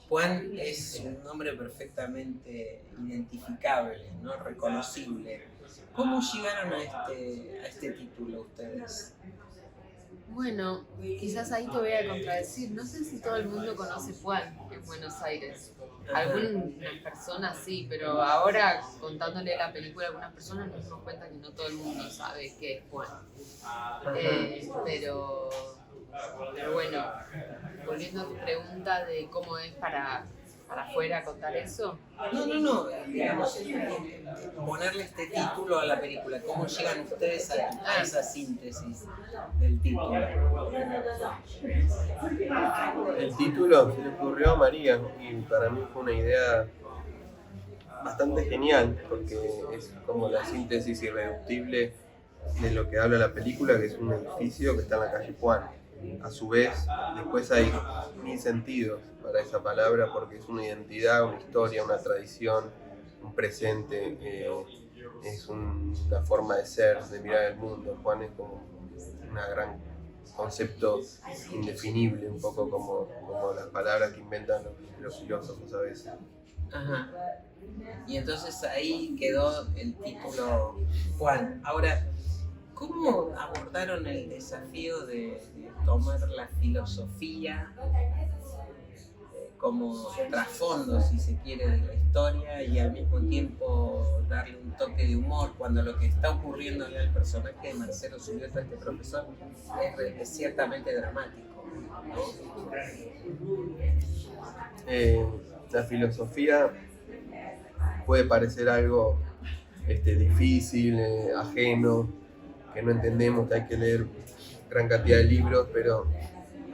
Juan es un nombre perfectamente identificable, ¿no? Reconocible. ¿Cómo llegaron a este título ustedes? Bueno, quizás ahí te voy a contradecir. No sé si todo el mundo conoce Puan en Buenos Aires. Ajá, Algunas personas sí, pero ahora contándole la película a algunas personas nos damos cuenta que no todo el mundo sabe qué es Puan. ajá. Pero bueno, volviendo a tu pregunta de cómo es para afuera contar eso. No, no, no, digamos, ponerle este título a la película. ¿Cómo llegan ustedes a Ah, esa síntesis del título? El título se le ocurrió a María y para mí fue una idea bastante genial porque es como la síntesis irreductible de lo que habla la película, que es un edificio que está en la calle Puan. A su vez, después hay mil sentidos para esa palabra porque es una identidad, una historia, una tradición, un presente, es una forma de ser, de mirar el mundo. Juan es como un gran concepto indefinible, un poco como las palabras que inventan los filósofos a veces. Ajá. Y entonces ahí quedó el título Juan. Ahora, ¿cómo abordaron el desafío de tomar la filosofía como trasfondo, si se quiere, de la historia y al mismo tiempo darle un toque de humor cuando lo que está ocurriéndole al personaje de Marcelo Zubieta, este profesor, es ciertamente dramático, ¿no? La filosofía puede parecer algo difícil, ajeno, que no entendemos, que hay que leer gran cantidad de libros, pero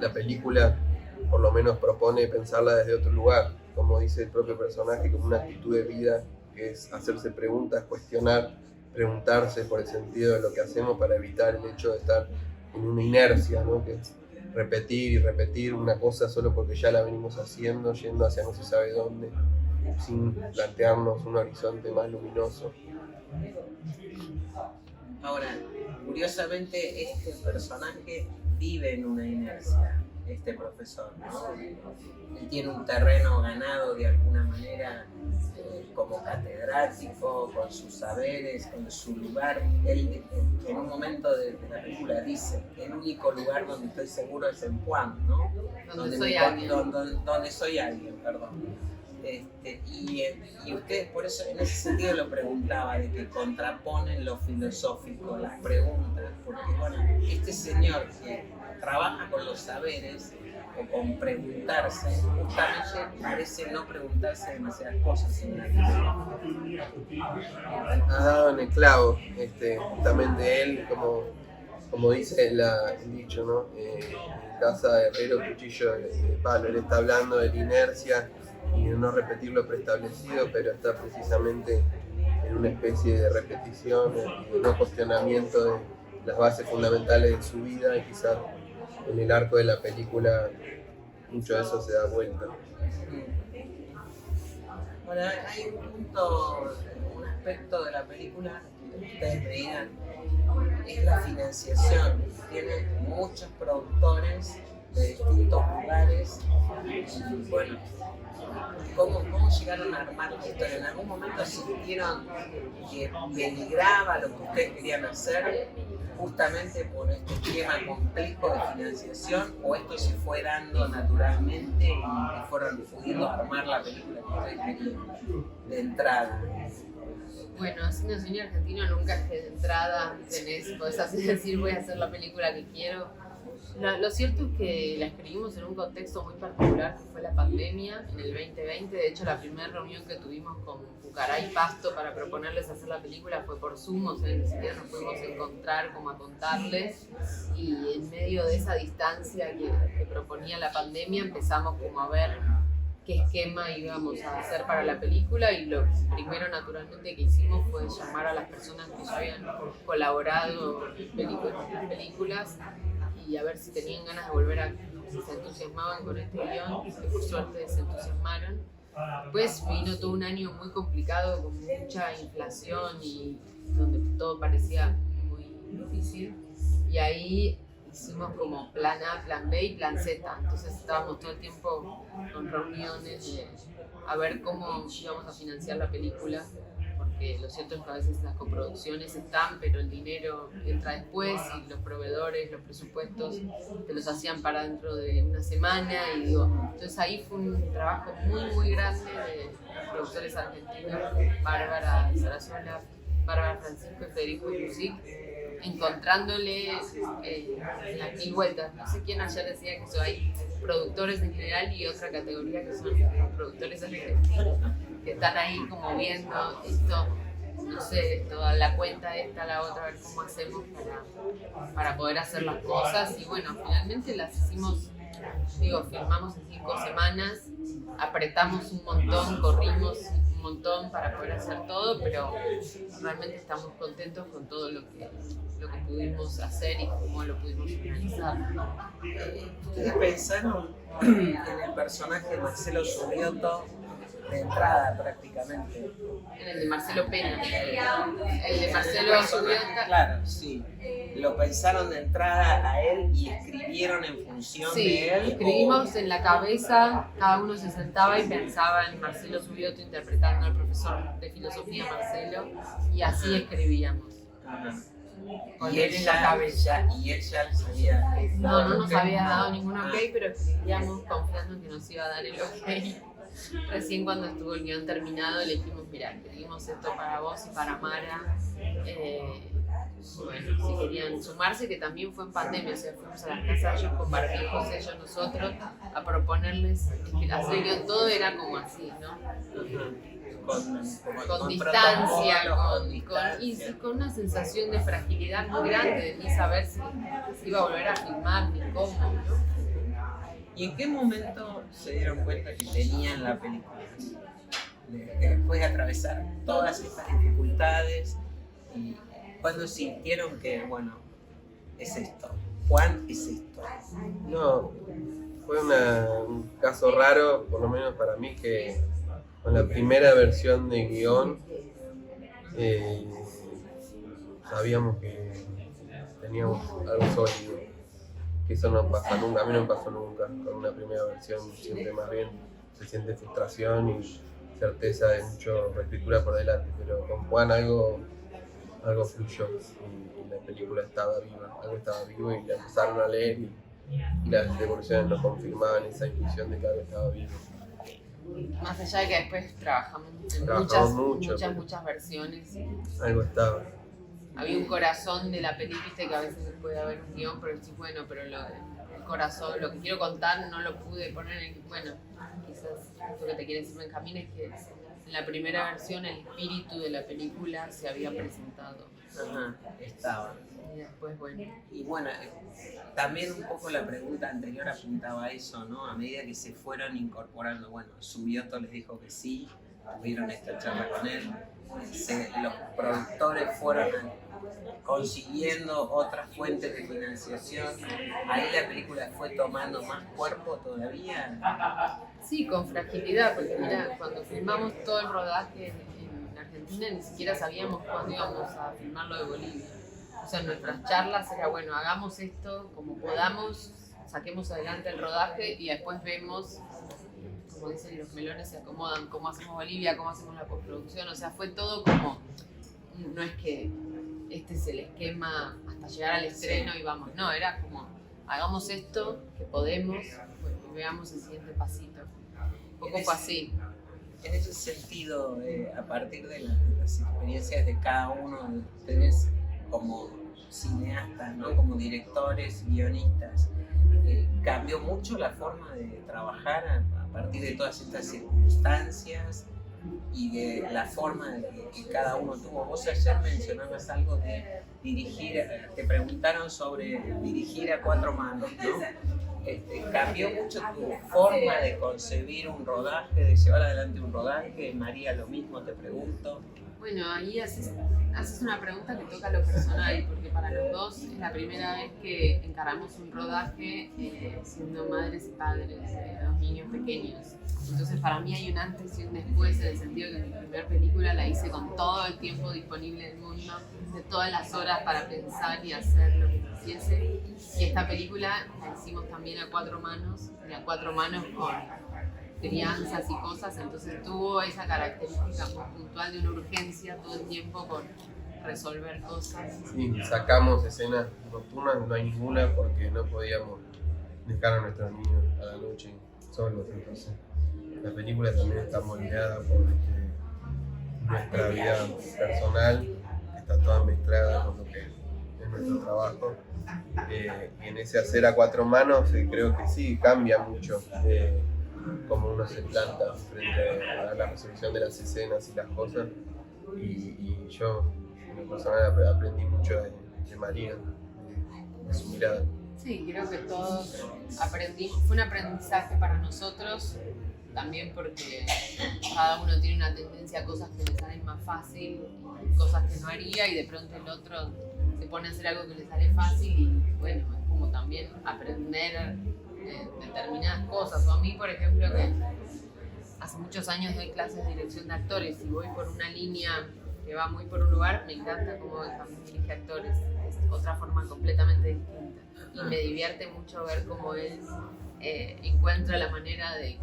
la película por lo menos propone pensarla desde otro lugar, como dice el propio personaje, como una actitud de vida, que es hacerse preguntas, cuestionar, preguntarse por el sentido de lo que hacemos para evitar el hecho de estar en una inercia, ¿no? Que es repetir y repetir una cosa solo porque ya la venimos haciendo, yendo hacia no se sabe dónde, sin plantearnos un horizonte más luminoso. Ahora, curiosamente, este personaje vive en una inercia, este profesor, ¿no? Él tiene un terreno ganado de alguna manera como catedrático, con sus saberes, con su lugar. Él en un momento de la película dice, el único lugar donde estoy seguro es en Puan, ¿no? donde soy alguien. Donde soy alguien, perdón. Y ustedes por eso en ese sentido lo preguntaba, de que contraponen lo filosófico, las preguntas, porque bueno, este señor que trabaja con los saberes o con preguntarse, justamente parece no preguntarse demasiadas cosas en la vida. Ha dado en el clavo, justamente él, como dice el dicho, ¿no? Casa de herrero, cuchillo de palo. Él está hablando de la inercia y de no repetir lo preestablecido, pero está precisamente en una especie de repetición y de no cuestionamiento de las bases fundamentales de su vida, y quizás en el arco de la película mucho de eso se da vuelta. Bueno, hay un punto, un aspecto de la película que ustedes me digan, es la financiación. Tiene muchos productores de distintos lugares. Y bueno, ¿cómo llegaron a armar la historia? ¿En algún momento sintieron que peligraba lo que ustedes querían hacer justamente por este esquema complejo de financiación, o esto se fue dando naturalmente y fueron pudiendo armar la película que ustedes querían de entrada? Bueno, siendo cine argentino nunca es que de entrada podés decir voy a hacer la película que quiero. Lo cierto es que la escribimos en un contexto muy particular que fue la pandemia en el 2020. De hecho, la primera reunión que tuvimos con Pucará y Pasto para proponerles hacer la película fue por Zoom, o sea, ni siquiera nos pudimos encontrar como a contarles. Y en medio de esa distancia que proponía la pandemia empezamos como a ver qué esquema íbamos a hacer para la película, y lo primero naturalmente que hicimos fue llamar a las personas que ya habían colaborado en las películas y a ver si tenían ganas de volver si se entusiasmaban con este guión, que por suerte se entusiasmaron. Después vino todo un año muy complicado con mucha inflación y donde todo parecía muy difícil, y ahí hicimos como plan A, plan B y plan Z. Entonces estábamos todo el tiempo con reuniones a ver cómo íbamos a financiar la película, porque lo cierto es que a veces las coproducciones están, pero el dinero entra después y los proveedores, los presupuestos te los hacían para dentro de una semana y digo, entonces ahí fue un trabajo muy grande de productores argentinos, Bárbara Sarasola, Bárbara Francisco y Federico Music, encontrándole la mil vueltas. No sé quién ayer decía que hay productores en general y otra categoría que son los productores argentinos, que están ahí como viendo esto, no sé, toda la cuenta esta, la otra, a ver cómo hacemos para poder hacer las cosas. Y bueno, finalmente las hicimos, filmamos en 5 semanas, apretamos un montón, corrimos un montón para poder hacer todo, pero realmente estamos contentos con todo lo que pudimos hacer y cómo lo pudimos finalizar. ¿Ustedes pensaron en el personaje de Marcelo Subioto de entrada prácticamente? En el de Marcelo Pena. El de Marcelo Subioto. Claro, sí. ¿Lo pensaron de entrada a él y escribieron en función de él? Sí, escribimos en la cabeza, cada uno se sentaba y pensaba en Marcelo Subioto interpretando al profesor de filosofía Marcelo, y así escribíamos. Y él ya les había... No nos había dado ningún ok, pero escribíamos confiando en que nos iba a dar el ok. Recién cuando estuvo el guión terminado le dijimos, mira, escribimos esto para vos y para Mara. Bueno, si querían sumarse, que también fue en pandemia, o sea, fuimos a las casas ellos con barbijos, ellos nosotros, a proponerles hacer el guión, todo era como así, ¿no? Con distancia, y con una sensación de fragilidad muy grande, de ni saber si iba a volver a filmar ni cómo, ¿no? ¿Y en qué momento se dieron cuenta que tenían la película? Después de atravesar todas estas dificultades, y cuando sintieron que, bueno, es esto, Juan es esto. No, fue un caso raro, por lo menos para mí, que con la primera versión de guión sabíamos que teníamos algo sólido, que eso no pasa nunca, a mí no me pasó nunca. Con una primera versión siempre más bien se siente frustración y certeza de mucho reescritura por delante, pero con Juan algo fluyó y la película estaba viva, algo estaba vivo y la empezaron a leer y las devoluciones nos confirmaban esa intuición de que algo estaba vivo. Más allá de que después trabajamos en muchas versiones. Algo estaba. Había un corazón de la película, viste que a veces puede haber un guión, pero sí, bueno, pero el corazón, lo que quiero contar no lo pude poner en, bueno, quizás lo que te quiere decir Benjamín es que en la primera versión el espíritu de la película se había presentado. Ajá, estaba. Y después, bueno. Y bueno, también un poco la pregunta anterior apuntaba a eso, ¿no? A medida que se fueron incorporando, bueno, Subioto les dijo que sí, tuvieron esta charla con él, los productores fueron consiguiendo otras fuentes de financiación, ahí la película fue tomando más cuerpo todavía. Sí, con fragilidad, porque mira, cuando filmamos todo el rodaje en Argentina ni siquiera sabíamos cuándo íbamos a filmarlo de Bolivia. O sea, nuestras charlas era, bueno, hagamos esto como podamos, saquemos adelante el rodaje y después vemos, como dicen, los melones se acomodan, cómo hacemos Bolivia, cómo hacemos la postproducción, o sea, fue todo como, no es que este es el esquema hasta llegar al estreno y vamos, no, era como, hagamos esto que podemos, bueno, y veamos el siguiente pasito. Un poco fue así. En ese sentido, a partir de las experiencias de cada uno de ustedes como cineastas, ¿no? Como directores, guionistas, cambió mucho la forma de trabajar a partir de todas estas circunstancias y de la forma que cada uno tuvo. Vos ayer mencionabas algo de dirigir, te preguntaron sobre dirigir a 4 manos, ¿no? Cambió mucho tu forma de concebir un rodaje, de llevar adelante un rodaje. María, lo mismo te pregunto. Bueno, ahí haces una pregunta que toca lo personal, porque para los dos es la primera vez que encaramos un rodaje siendo madres y padres de dos niños pequeños. Entonces para mí hay un antes y un después, en el sentido que mi primera película la hice con todo el tiempo disponible del mundo, de todas las horas para pensar y hacer lo que quisiese. Y esta película la hicimos también a 4 manos, y a 4 manos con crianzas y cosas, entonces tuvo esa característica muy puntual de una urgencia todo el tiempo por resolver cosas. Sí, sacamos escenas nocturnas, no hay ninguna porque no podíamos dejar a nuestros niños a la noche solos, entonces la película también está moldeada por nuestra vida personal, que está toda mezclada con lo que es nuestro trabajo. Y en ese hacer a 4 manos creo que sí, cambia mucho cómo uno se planta frente a la resolución de las escenas y las cosas. Y yo, en lo personal, aprendí mucho de María, de su mirada. Sí, creo que todos aprendimos, fue un aprendizaje para nosotros, también porque cada uno tiene una tendencia a cosas que le salen más fácil, cosas que no haría, y de pronto el otro se pone a hacer algo que le sale fácil, y bueno, es como también aprender determinadas cosas. O a mí, por ejemplo, que hace muchos años doy clases de dirección de actores y voy por una línea que va muy por un lugar, me encanta cómo él también dirige actores, es otra forma completamente distinta. Y me divierte mucho ver cómo él encuentra la manera de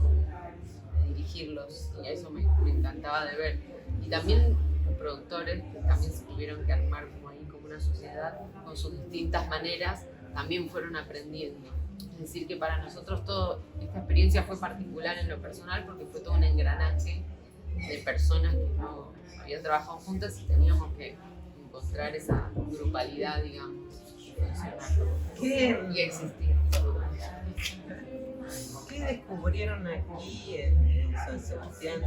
dirigirlos, y eso me encantaba de ver. Y también los productores, que también se tuvieron que armar como ahí como una sociedad con sus distintas maneras, también fueron aprendiendo. Es decir, que para nosotros esta experiencia fue particular en lo personal porque fue todo un engranaje de personas que no habían trabajado juntas y teníamos que encontrar esa grupalidad, digamos, y existir. ¿Qué descubrieron aquí en San Sebastián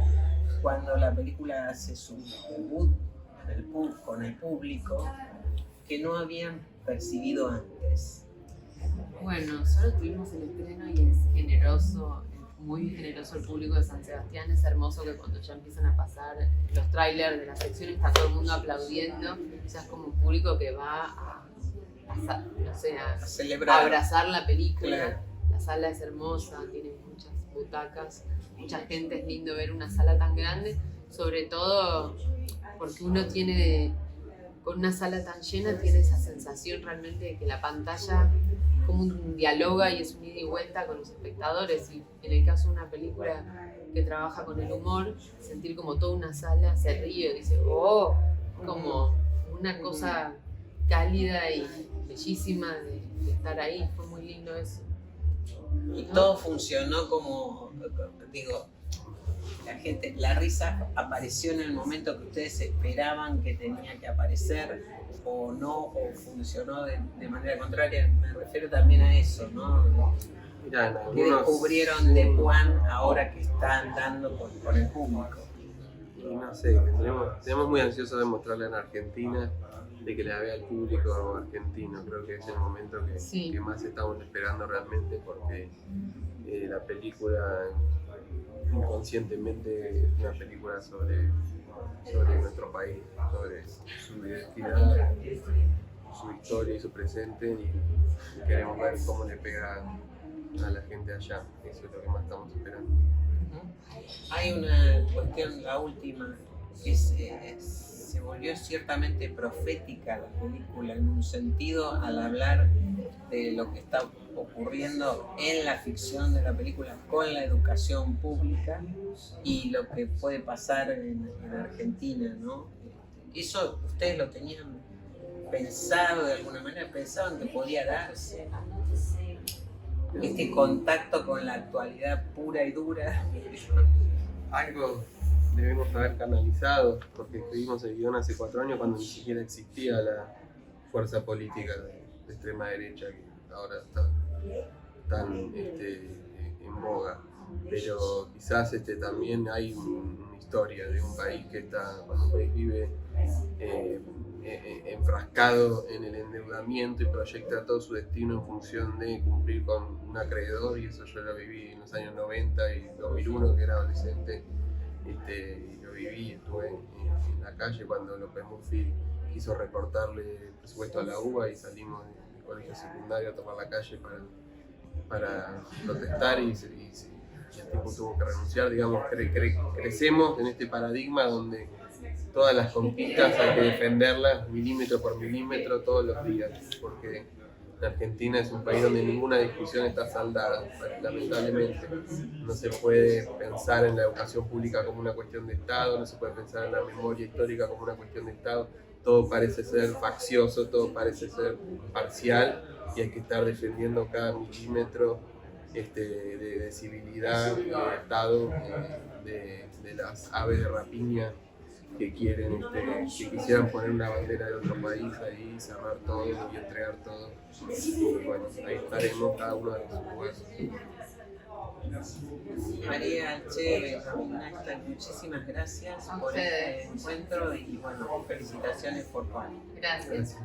cuando la película hace su debut con el público que no habían percibido antes? Bueno, solo tuvimos el estreno y es generoso, muy generoso el público de San Sebastián. Es hermoso que cuando ya empiezan a pasar los trailers de la sección está todo el mundo aplaudiendo. O sea, es como un público que va a celebrar, a abrazar la película. Claro. La sala es hermosa, tiene muchas butacas, mucha gente, es lindo ver una sala tan grande, sobre todo porque uno tiene, con una sala tan llena, tiene esa sensación realmente de que la pantalla como un dialoga y es un ida y vuelta con los espectadores, y en el caso de una película que trabaja con el humor, sentir como toda una sala se ríe y dice, oh, como una cosa cálida y bellísima de estar ahí, fue muy lindo eso. Y todo funcionó como, digo, la risa apareció en el momento que ustedes esperaban que tenía que aparecer, o no, o funcionó de manera contraria. Me refiero también a eso, ¿no? Mirá, ¿Qué descubrieron de Juan ahora que está andando con el público? Y no sé, tenemos muy ansiosos de mostrarla en Argentina, de que la vea el público argentino. Creo que es el momento que más estamos esperando realmente, porque la película inconscientemente es una película sobre nuestro país, sobre su identidad, su historia y su presente, y queremos ver cómo le pega a la gente allá. Eso es lo que más estamos esperando. Hay una cuestión, la última, que se volvió ciertamente profética la película, en un sentido, al hablar de lo que está ocurriendo en la ficción de la película con la educación pública y lo que puede pasar en Argentina, ¿no? ¿Eso ustedes lo tenían pensado de alguna manera? ¿Pensaban que podía darse este contacto con la actualidad pura y dura? Algo debemos haber canalizado, porque escribimos el guión hace 4 años cuando ni siquiera existía la fuerza política de extrema derecha que ahora está tan en boga. Pero quizás también hay una historia de un país que cuando un país vive enfrascado en el endeudamiento y proyecta todo su destino en función de cumplir con un acreedor, y eso yo lo viví en los años 90 y 2001, que era adolescente. y lo viví, estuve en la calle cuando López Murphy quiso recortarle el presupuesto a la UBA y salimos del colegio secundario a tomar la calle para protestar y el tipo tuvo que renunciar. Digamos, crecemos en este paradigma donde todas las conquistas hay que defenderlas milímetro por milímetro todos los días, porque la Argentina es un país donde ninguna discusión está saldada, lamentablemente. No se puede pensar en la educación pública como una cuestión de Estado, no se puede pensar en la memoria histórica como una cuestión de Estado. Todo parece ser faccioso, todo parece ser parcial y hay que estar defendiendo cada milímetro de civilidad, de Estado, de las aves de rapiña que quieren, que quisieran poner una bandera de otro país ahí, cerrar todo y entregar todo. Y bueno, ahí estaremos cada uno de los lugares. María, Che, Benjamín, muchísimas gracias por este encuentro y bueno, felicitaciones por Juan. Gracias.